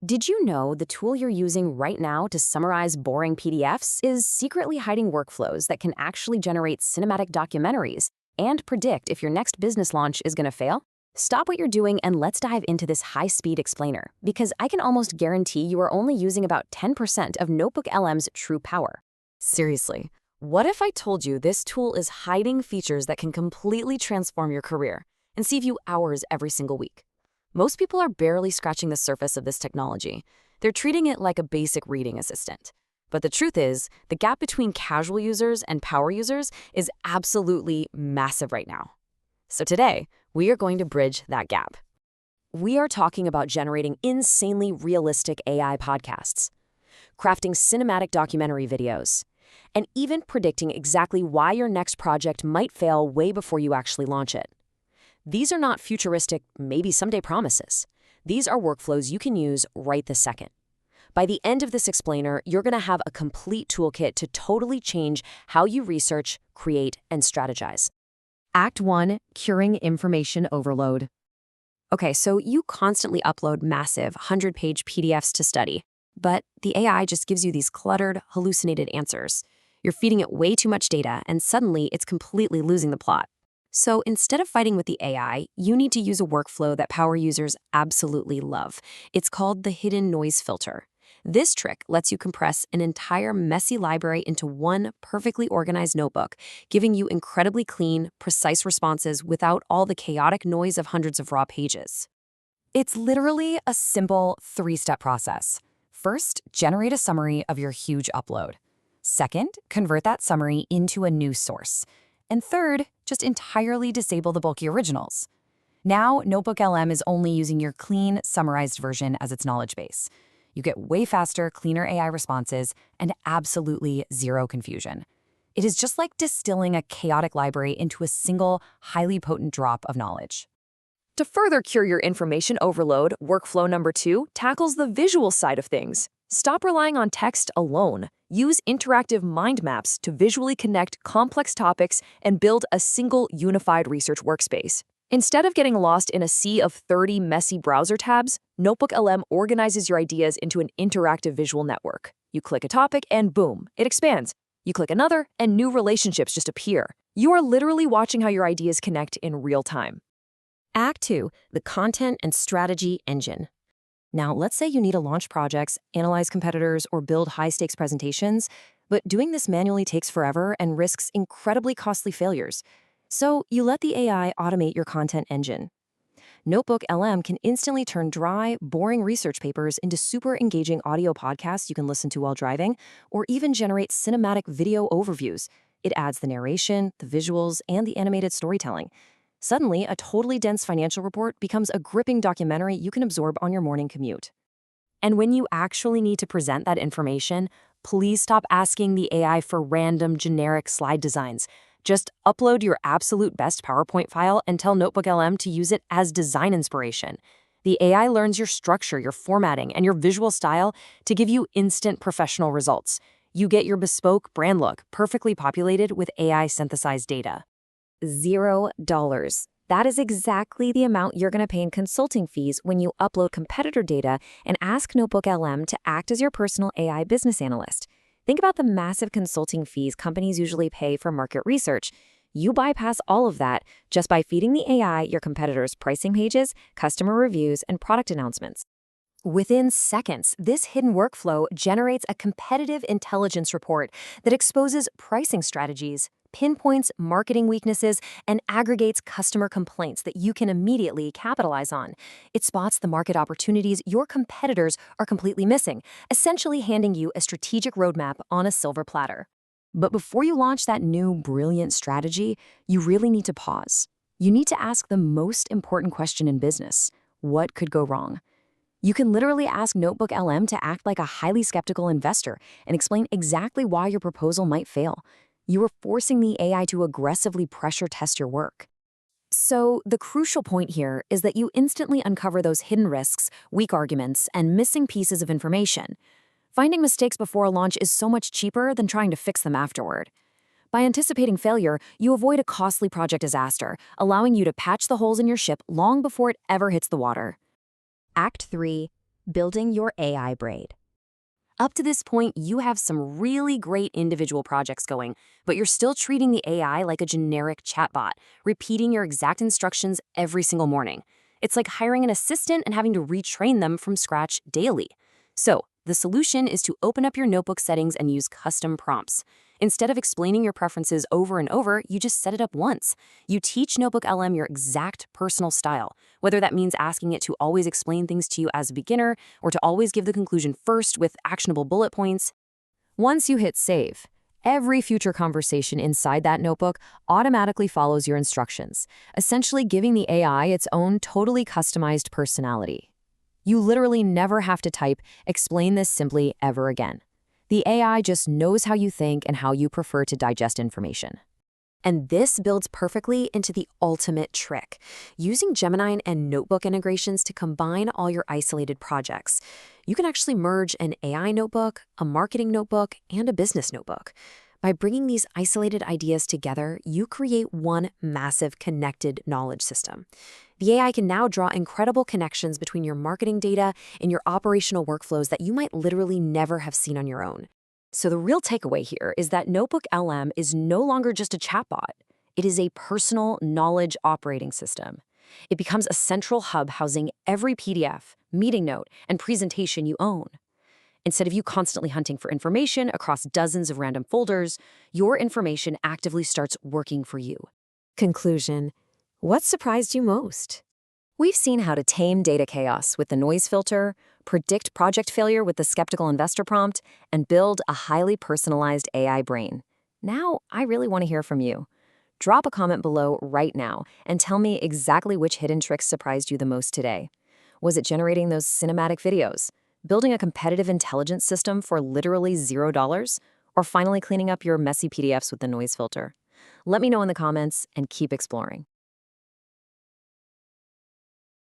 Did you know the tool you're using right now to summarize boring PDFs is secretly hiding workflows that can actually generate cinematic documentaries and predict if your next business launch is going to fail? Stop what you're doing and let's dive into this high-speed explainer, because I can almost guarantee you are only using about 10% of NotebookLM's true power. Seriously, what if I told you this tool is hiding features that can completely transform your career and save you hours every single week? Most people are barely scratching the surface of this technology. They're treating it like a basic reading assistant. But the truth is, the gap between casual users and power users is absolutely massive right now. So today, we are going to bridge that gap. We are talking about generating insanely realistic AI podcasts, crafting cinematic documentary videos, and even predicting exactly why your next project might fail way before you actually launch it. These are not futuristic, maybe someday promises. These are workflows you can use right this second. By the end of this explainer, you're going to have a complete toolkit to totally change how you research, create, and strategize. Act 1, Curing Information Overload. Okay, so you constantly upload massive 100-page PDFs to study, but the AI just gives you these cluttered, hallucinated answers. You're feeding it way too much data, and suddenly it's completely losing the plot. So instead of fighting with the AI, you need to use a workflow that power users absolutely love. It's called the hidden noise filter. This trick lets you compress an entire messy library into one perfectly organized notebook, giving you incredibly clean, precise responses without all the chaotic noise of hundreds of raw pages. It's literally a simple 3-step process. First, generate a summary of your huge upload. Second, convert that summary into a news source. And third, just entirely disable the bulky originals. Now, NotebookLM is only using your clean, summarized version as its knowledge base. You get way faster, cleaner AI responses and absolutely zero confusion. It is just like distilling a chaotic library into a single, highly potent drop of knowledge. To further cure your information overload, workflow number 2 tackles the visual side of things. Stop relying on text alone. Use interactive mind maps to visually connect complex topics and build a single unified research workspace. Instead of getting lost in a sea of 30 messy browser tabs, NotebookLM organizes your ideas into an interactive visual network. You click a topic and boom, it expands. You click another and new relationships just appear. You are literally watching how your ideas connect in real time. Act 2, the content and strategy engine. Now, let's say you need to launch projects, analyze competitors, or build high-stakes presentations, but doing this manually takes forever and risks incredibly costly failures. So you let the AI automate your content engine. NotebookLM can instantly turn dry, boring research papers into super engaging audio podcasts you can listen to while driving, or even generate cinematic video overviews. It adds the narration, the visuals, and the animated storytelling. Suddenly, a totally dense financial report becomes a gripping documentary you can absorb on your morning commute. And when you actually need to present that information, please stop asking the AI for random, generic slide designs. Just upload your absolute best PowerPoint file and tell NotebookLM to use it as design inspiration. The AI learns your structure, your formatting, and your visual style to give you instant professional results. You get your bespoke brand look perfectly populated with AI-synthesized data. $0. That is exactly the amount you're going to pay in consulting fees when you upload competitor data and ask NotebookLM to act as your personal AI business analyst. Think about the massive consulting fees companies usually pay for market research. You bypass all of that just by feeding the AI your competitors' pricing pages, customer reviews, and product announcements. Within seconds, this hidden workflow generates a competitive intelligence report that exposes pricing strategies, pinpoints marketing weaknesses, and aggregates customer complaints that you can immediately capitalize on. It spots the market opportunities your competitors are completely missing, essentially handing you a strategic roadmap on a silver platter. But before you launch that new, brilliant strategy, you really need to pause. You need to ask the most important question in business: what could go wrong? You can literally ask NotebookLM to act like a highly skeptical investor and explain exactly why your proposal might fail. You are forcing the AI to aggressively pressure test your work. So the crucial point here is that you instantly uncover those hidden risks, weak arguments, and missing pieces of information. Finding mistakes before a launch is so much cheaper than trying to fix them afterward. By anticipating failure, you avoid a costly project disaster, allowing you to patch the holes in your ship long before it ever hits the water. Act 3, building your AI braid. Up to this point, you have some really great individual projects going, but you're still treating the AI like a generic chatbot, repeating your exact instructions every single morning. It's like hiring an assistant and having to retrain them from scratch daily. So, the solution is to open up your notebook settings and use custom prompts. Instead of explaining your preferences over and over, you just set it up once. You teach NotebookLM your exact personal style, whether that means asking it to always explain things to you as a beginner or to always give the conclusion first with actionable bullet points. Once you hit save, every future conversation inside that notebook automatically follows your instructions, essentially giving the AI its own totally customized personality. You literally never have to type, "Explain this simply," ever again. The AI just knows how you think and how you prefer to digest information. And this builds perfectly into the ultimate trick, using Gemini and notebook integrations to combine all your isolated projects. You can actually merge an AI notebook, a marketing notebook, and a business notebook. By bringing these isolated ideas together, you create one massive connected knowledge system. The AI can now draw incredible connections between your marketing data and your operational workflows that you might literally never have seen on your own. So the real takeaway here is that NotebookLM is no longer just a chatbot. It is a personal knowledge operating system. It becomes a central hub housing every PDF, meeting note, and presentation you own. Instead of you constantly hunting for information across dozens of random folders, your information actively starts working for you. Conclusion: what surprised you most? We've seen how to tame data chaos with the noise filter, predict project failure with the skeptical investor prompt, and build a highly personalized AI brain. Now, I really want to hear from you. Drop a comment below right now and tell me exactly which hidden tricks surprised you the most today. Was it generating those cinematic videos, building a competitive intelligence system for literally $0, or finally cleaning up your messy PDFs with the noise filter? Let me know in the comments and keep exploring.